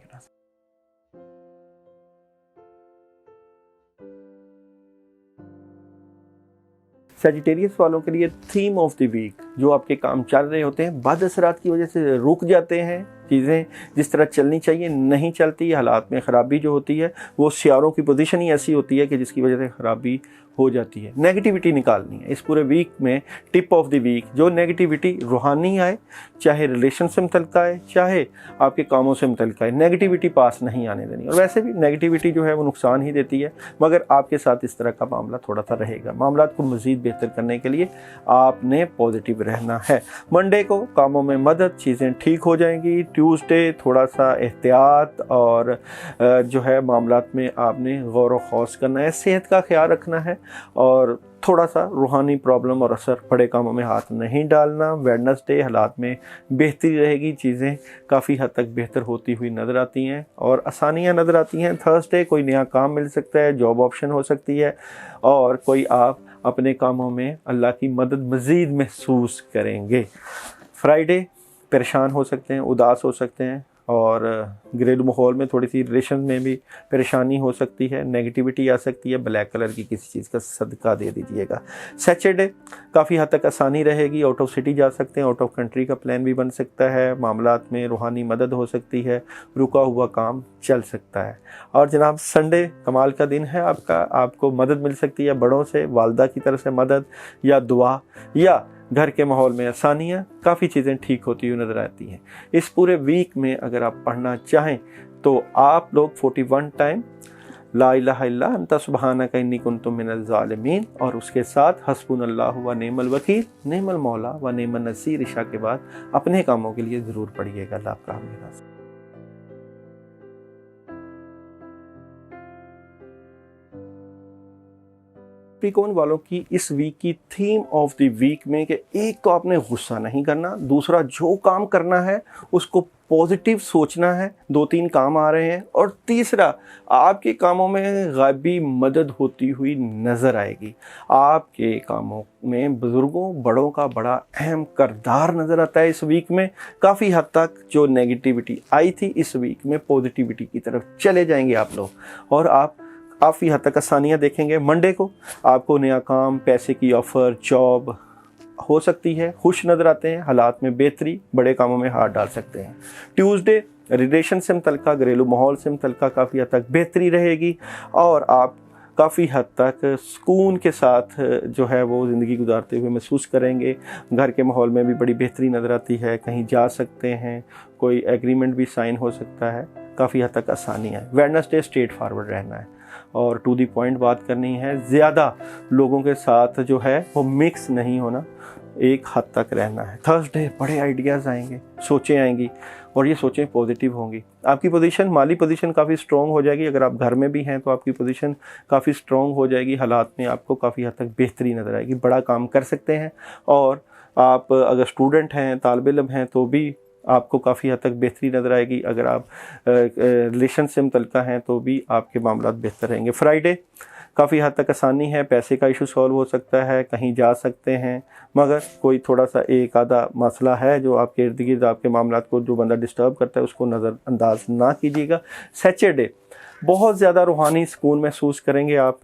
सजिटेरियस वालों के लिए थीम ऑफ द वीक, जो आपके काम चल रहे होते हैं बद असरात की वजह से रुक जाते हैं, चीज़ें जिस तरह चलनी चाहिए नहीं चलती, हालात में ख़राबी जो होती है वो सियारों की पोजीशन ही ऐसी होती है कि जिसकी वजह से ख़राबी हो जाती है। नेगेटिविटी निकालनी है इस पूरे वीक में। टिप ऑफ द वीक, जो नेगेटिविटी रूहानी आए, चाहे रिलेशन से मुतल्लिक़ आए, चाहे आपके कामों से मुतल्लिक़ आए, नेगेटिविटी पास नहीं आने देनी। और वैसे भी नेगेटिविटी जो है वो नुकसान ही देती है, मगर आपके साथ इस तरह का मामला थोड़ा सा रहेगा। मामला को मज़ीद बेहतर करने के लिए आपने पॉजिटिव रहना है। मंडे को कामों में मदद, चीज़ें ठीक हो जाएंगी। ट्यूसडे थोड़ा सा एहतियात और जो है मामलात में आपने गौर व खौस करना है, सेहत का ख्याल रखना है और थोड़ा सा रूहानी प्रॉब्लम और असर बड़े कामों में हाथ नहीं डालना। वेडनेसडे हालात में बेहतरी रहेगी, चीज़ें काफ़ी हद तक बेहतर होती हुई नज़र आती हैं और आसानियाँ नज़र आती हैं। थर्सडे कोई नया काम मिल सकता है, जॉब ऑप्शन हो सकती है और कोई आप अपने कामों में अल्लाह की मदद मज़ीद महसूस करेंगे। फ्राइडे परेशान हो सकते हैं, उदास हो सकते हैं और घरेलू माहौल में थोड़ी सी रिलेशन में भी परेशानी हो सकती है, नेगेटिविटी आ सकती है। ब्लैक कलर की किसी चीज़ का सदका दे दीजिएगा। सैटरडे काफ़ी हद तक आसानी रहेगी, आउट ऑफ सिटी जा सकते हैं, आउट ऑफ कंट्री का प्लान भी बन सकता है, मामलात में रूहानी मदद हो सकती है, रुका हुआ काम चल सकता है। और जनाब संडे कमाल का दिन है आपका, आपको मदद मिल सकती है बड़ों से, वालदा की तरफ से मदद या दुआ या घर के माहौल में आसानियाँ, काफ़ी चीज़ें ठीक होती हुई नज़र आती हैं। इस पूरे वीक में अगर आप पढ़ना चाहें तो आप लोग 41 टाइम ला इलाहा इल्ला अंता सुब्हानका इन्नी कुन्तु मिनज़ ज़ालिमीन और उसके साथ हस्बुनल्लाहु व निअमल वकील निअमल मौला व निअमन नसीर इशा के बाद अपने कामों के लिए ज़रूर पढ़िएगा। अल्लाह आपका हामिद। कैप्रिकॉर्न वालों की इस वीक की थीम ऑफ द वीक में कि एक तो आपने गुस्सा नहीं करना, दूसरा जो काम करना है उसको पॉजिटिव सोचना है, 2-3 काम आ रहे हैं, और तीसरा आपके कामों में गायबी मदद होती हुई नज़र आएगी। आपके कामों में बुज़ुर्गों बड़ों का बड़ा अहम किरदार नज़र आता है। इस वीक में काफ़ी हद तक जो नेगेटिविटी आई थी इस वीक में पॉजिटिविटी की तरफ चले जाएंगे आप लोग और आप काफ़ी हद तक आसानियाँ देखेंगे। मंडे को आपको नया काम, पैसे की ऑफ़र, जॉब हो सकती है, खुश नज़र आते हैं, हालात में बेहतरी, बड़े कामों में हाथ डाल सकते हैं। ट्यूसडे रिलेशन से मुतल्लिक़, घरेलू माहौल से मुतल्लिक़ काफ़ी हद तक बेहतरी रहेगी और आप काफ़ी हद तक सुकून के साथ जो है वो ज़िंदगी गुजारते हुए महसूस करेंगे। घर के माहौल में भी बड़ी बेहतरी नज़र आती है, कहीं जा सकते हैं, कोई एग्रीमेंट भी साइन हो सकता है, काफ़ी हद तक आसानी है। वेडनेसडे स्ट्रेट फारवर्ड रहना है और टू दी पॉइंट बात करनी है, ज़्यादा लोगों के साथ जो है वो मिक्स नहीं होना, एक हद तक रहना है। थर्सडे बड़े आइडियाज़ आएंगे, सोचें आएंगी और ये सोचें पॉजिटिव होंगी। आपकी पोजीशन, माली पोजीशन काफ़ी स्ट्रॉन्ग हो जाएगी। अगर आप घर में भी हैं तो आपकी पोजीशन काफ़ी स्ट्रॉन्ग हो जाएगी, हालात में आपको काफ़ी हद तक बेहतरी नज़र आएगी, बड़ा काम कर सकते हैं। और आप अगर स्टूडेंट हैं, तालिब इल्म हैं तो भी आपको काफ़ी हद तक बेहतरी नज़र आएगी। अगर आप रिलेशन से मुतल्लिक़ हैं तो भी आपके मामला बेहतर रहेंगे। फ्राइडे काफ़ी हद तक आसानी है, पैसे का इशू सॉल्व हो सकता है, कहीं जा सकते हैं, मगर कोई थोड़ा सा एक आधा मसला है जो आपके इर्द गिर्द आपके मामला को जो बंदा डिस्टर्ब करता है उसको नज़रअंदाज ना कीजिएगा। सैटरडे बहुत ज़्यादा रूहानी सुकून महसूस करेंगे आप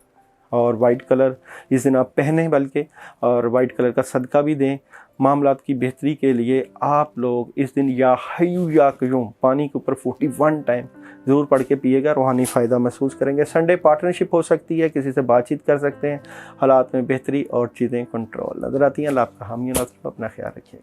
और वाइट कलर इस दिन आप पहने बल्कि, और वाइट कलर का सदका भी दें। मामलात की बेहतरी के लिए आप लोग इस दिन या हय्यू या क़य्यूम पानी के ऊपर 41 टाइम ज़रूर पढ़ के पिएगा, रूहानी फ़ायदा महसूस करेंगे। संडे पार्टनरशिप हो सकती है, किसी से बातचीत कर सकते हैं, हालात में बेहतरी और चीज़ें कंट्रोल नज़र आती हैं। अल्लाह आपका हामी और अपना ख्याल रखिए।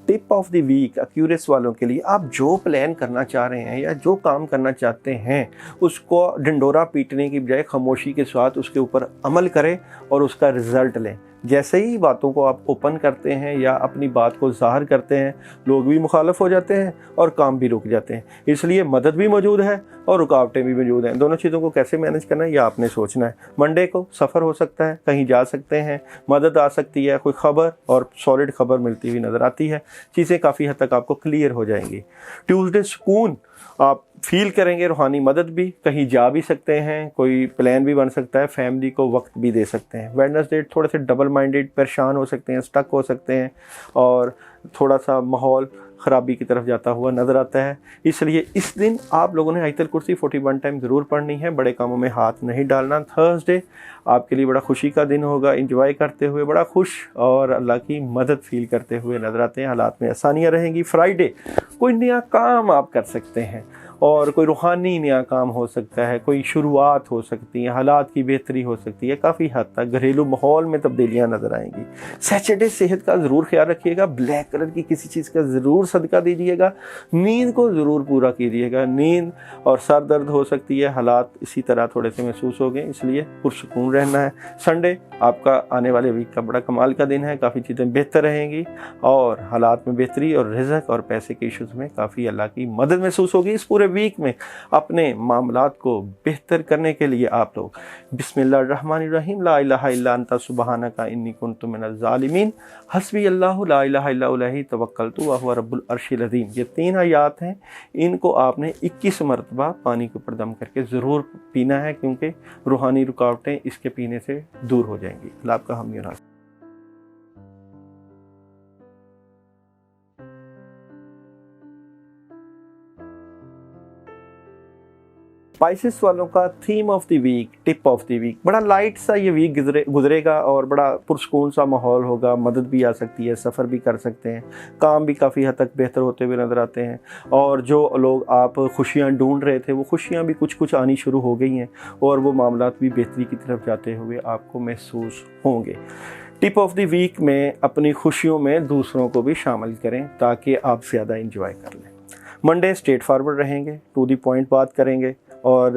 Tip of the week Aquarius वालों के लिए, आप जो प्लान करना चाह रहे हैं या जो काम करना चाहते हैं उसको ढिंडोरा पीटने की बजाय खामोशी के साथ उसके ऊपर अमल करें और उसका रिज़ल्ट लें। जैसे ही बातों को आप ओपन करते हैं या अपनी बात को ज़ाहिर करते हैं, लोग भी मुखालफ हो जाते हैं और काम भी रुक जाते हैं। इसलिए मदद भी मौजूद है और रुकावटें भी मौजूद हैं। दोनों चीज़ों को कैसे मैनेज करना है यह आपने सोचना है। मंडे को सफ़र हो सकता है, कहीं जा सकते हैं, मदद आ सकती है, कोई ख़बर और सॉलिड ख़बर मिलती हुई नज़र आती है, चीज़ें काफ़ी हद तक आपको क्लियर हो जाएंगी। ट्यूसडे सुकून आप फील करेंगे, रूहानी मदद भी, कहीं जा भी सकते हैं, कोई प्लान भी बन सकता है, फैमिली को वक्त भी दे सकते हैं। वेडनेसडे थोड़े से डबल माइंडेड, परेशान हो सकते हैं, स्टक हो सकते हैं और थोड़ा सा माहौल ख़राबी की तरफ जाता हुआ नज़र आता है। इसलिए इस दिन आप लोगों ने आयतल कुर्सी 41 टाइम ज़रूर पढ़नी है, बड़े कामों में हाथ नहीं डालना। थर्सडे आपके लिए बड़ा खुशी का दिन होगा, इंजॉय करते हुए बड़ा खुश और अल्लाह की मदद फील करते हुए नज़र आते हैं, हालात में आसानियाँ रहेंगी। फ्राइडे कोई नया काम आप कर सकते हैं और कोई रूहानी नया काम हो सकता है, कोई शुरुआत हो सकती है, हालात की बेहतरी हो सकती है, काफ़ी हद तक घरेलू माहौल में तब्दीलियाँ नज़र आएंगी। सैटरडे सेहत का ज़रूर ख्याल रखिएगा, ब्लैक कलर की किसी चीज़ का ज़रूर सदका दीजिएगा, नींद को ज़रूर पूरा कीजिएगा। नींद और सर दर्द हो सकती है, हालात इसी तरह थोड़े से महसूस हो गए, इसलिए पुरसुकून रहना है। संडे आपका आने वाले वीक का बड़ा कमाल का दिन है, काफ़ी चीज़ें बेहतर रहेंगी और हालात में बेहतरी और रिज़्क और पैसे के इश्यूज़ में काफ़ी अल्लाह की मदद महसूस होगी। इस पूरे वीक में अपने मामलात को बेहतर करने के लिए आप लोग बिस्मिल्लाहिर्रहमानिर्रहीम ला इलाहा इल्ला अंता सुब्हानका इन्नी कुन्तु मिनज़ ज़ालिमीन हस्बी अल्लाहु ला इलाहा इल्ला अलैहि तवक्कलतु व हुवा रब्बुल अर्शिल अज़ीम। ये 3 आयात हैं, इनको आपने 21 मरतबा पानी के ऊपर दम करके ज़रूर पीना है, क्योंकि रूहानी रुकावटें इसके पीने से दूर हो जाएंगी। अल्लाह आपका हामी और नासिर। स्पाइसेस वालों का theme of the week, tip of the week, बड़ा लाइट सा ये वीक गुजरेगा और बड़ा पुरसकून सा माहौल होगा। मदद भी आ सकती है, सफ़र भी कर सकते हैं, काम भी काफ़ी हद तक बेहतर होते हुए नज़र आते हैं और जो लोग आप खुशियाँ ढूंढ रहे थे वो खुशियाँ भी कुछ कुछ आनी शुरू हो गई हैं और वो मामलात भी बेहतरी की तरफ जाते हुए आपको महसूस होंगे। टिप ऑफ द वीक में अपनी खुशियों में दूसरों को भी शामिल करें ताकि आप ज़्यादा इंजॉय कर लें। मंडे स्ट्रेट फॉरवर्ड रहेंगे, टू द पॉइंट बात करेंगे और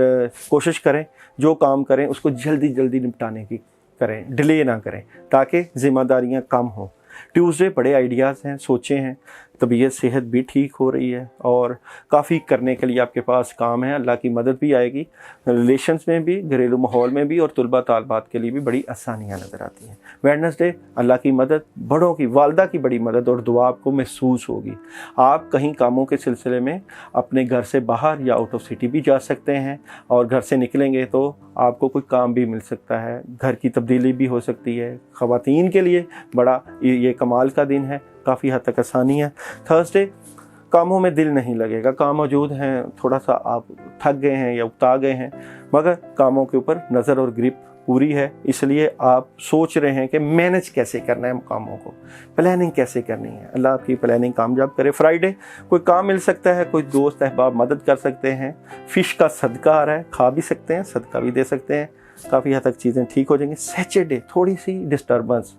कोशिश करें जो काम करें उसको जल्दी जल्दी निपटाने की करें, डिले ना करें ताकि ज़िम्मेदारियां कम हों। ट्यूसडे बड़े आइडियाज़ हैं, सोचे हैं, तबीयत सेहत भी ठीक हो रही है और काफ़ी करने के लिए आपके पास काम है, अल्लाह की मदद भी आएगी। रिलेशंस में भी, घरेलू माहौल में भी और तुलबा तालबात के लिए भी बड़ी आसानियाँ नज़र आती हैं। वेडनेसडे अल्लाह की मदद, बड़ों की, वालदा की बड़ी मदद और दुआ आपको महसूस होगी। आप कहीं कामों के सिलसिले में अपने घर से बाहर या आउट ऑफ सिटी भी जा सकते हैं और घर से निकलेंगे तो आपको कोई काम भी मिल सकता है, घर की तब्दीली भी हो सकती है। ख़वातीन के लिए बड़ा ये कमाल का दिन है, काफ़ी हद तक आसानी है। थर्सडे कामों में दिल नहीं लगेगा, काम मौजूद हैं, थोड़ा सा आप थक गए हैं या उकता गए हैं, मगर कामों के ऊपर नज़र और ग्रिप पूरी है, इसलिए आप सोच रहे हैं कि मैनेज कैसे करना है कामों को, प्लानिंग कैसे करनी है। अल्लाह आपकी प्लानिंग कामयाब करे। फ्राइडे कोई काम मिल सकता है, कोई दोस्त अहबाब मदद कर सकते हैं, फ़िश का सदका आ रहा है, खा भी सकते हैं, सदका भी दे सकते हैं, काफ़ी हद तक चीज़ें ठीक हो जाएंगी। सैटरडे थोड़ी सी डिस्टर्बेंस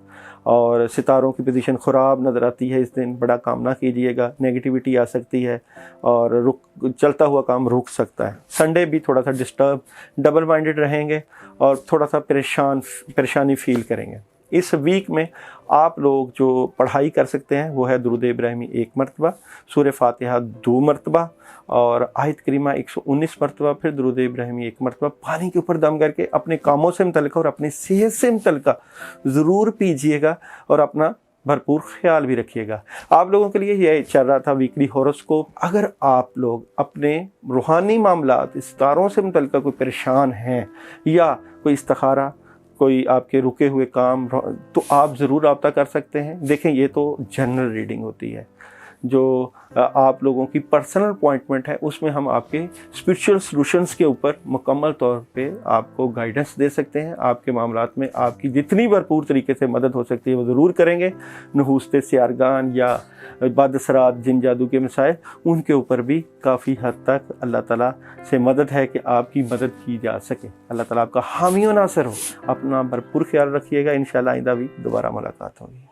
और सितारों की पोजीशन ख़राब नज़र आती है, इस दिन बड़ा काम ना कीजिएगा, नेगेटिविटी आ सकती है और चलता हुआ काम रुक सकता है। संडे भी थोड़ा सा डिस्टर्ब, डबल माइंडेड रहेंगे और थोड़ा सा परेशानी फील करेंगे। इस वीक में आप लोग जो पढ़ाई कर सकते हैं वो है दुरूद इब्राहिमी 1 मरतबा, सूरह फातिहा 2 मरतबा और आयत करीमा 119 मरतबा, फिर दुरूद इब्राहिमी 1 मरतबा पानी के ऊपर दम करके अपने कामों से मुतल्लिक़ और अपनी सेहत से मुतल्लिक़ ज़रूर पीजिएगा और अपना भरपूर ख्याल भी रखिएगा। आप लोगों के लिए यह चल रहा था वीकली हॉरोस्कोप। अगर आप लोग अपने रूहानी मामलात, सितारों से मुतल्लिक़ कोई परेशान हैं या कोई इस्तिखारा, कोई आपके रुके हुए काम, तो आप ज़रूर रब्ता कर सकते हैं। देखें, ये तो जनरल रीडिंग होती है, जो आप लोगों की पर्सनल अपॉइंटमेंट है, उसमें हम आपके स्पिरिचुअल सॉल्यूशंस के ऊपर मुकम्मल तौर पे आपको गाइडेंस दे सकते हैं। आपके मामलात में आपकी जितनी भरपूर तरीके से मदद हो सकती है वो ज़रूर करेंगे। नहूस्ते सियारगान या बदअसरात, जिन जादू के मसाइल, उनके ऊपर भी काफ़ी हद तक अल्लाह ताला से मदद है कि आपकी मदद की जा सके। अल्लाह ताला आपका हामी और नासिर हो। अपना भरपूर ख्याल रखिएगा। इंशाअल्लाह आइंदा भी दोबारा मुलाकात होगी।